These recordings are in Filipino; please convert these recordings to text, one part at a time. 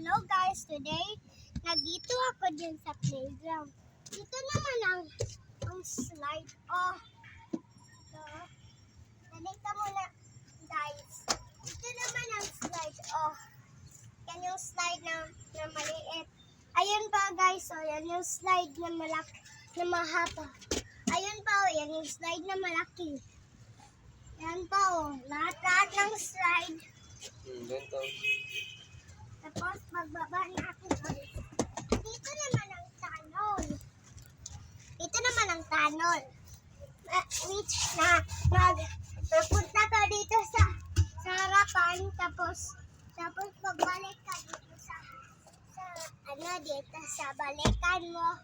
Hello guys, today nandito ako din sa playground. Dito naman ang slide. Oh, so, nalita muna guys. Dito naman ang slide. Oh, yan yung slide na maliit. Ayun pa guys, oh, yan yung slide na malaki, na mahaba. Ayun pa, oh, yan yung slide na malaki. Yan pa, oh, lahat ng slide. Ganito. Tapos, magbaba na ako guys. Dito naman ang tunnel. Dito naman ang tunnel. Which napunta ka dito sa harapan. Tapos pagbalik ka dito dito sa balikan mo.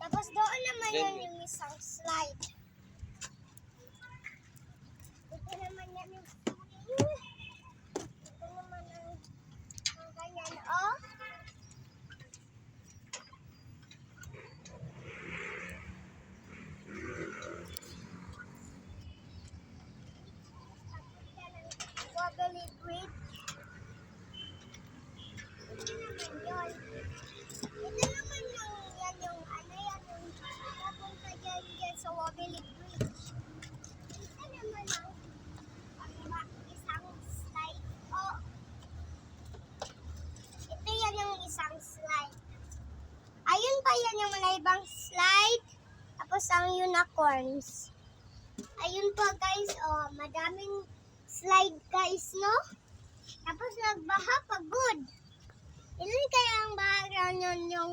Tapos doon naman yung isang slide. Dito naman yan yung slide. Ito naman ang ganyan, oh. Wobbly bridge. Ito naman yun. Ito naman yung napunta dyan sa wobbly bridge. Ito naman ang isang slide, oh. Ito yan yung isang slide. Ayun pa yan yung mga ibang slide. Tapos ang unicorns. Ayun pa guys, oh, madaming slide guys, no? Tapos nagbaha pagod. Ilan kaya ang background yun yung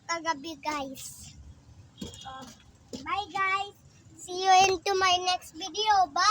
kagabi guys? Oh, bye guys. See you into my next video. Bye.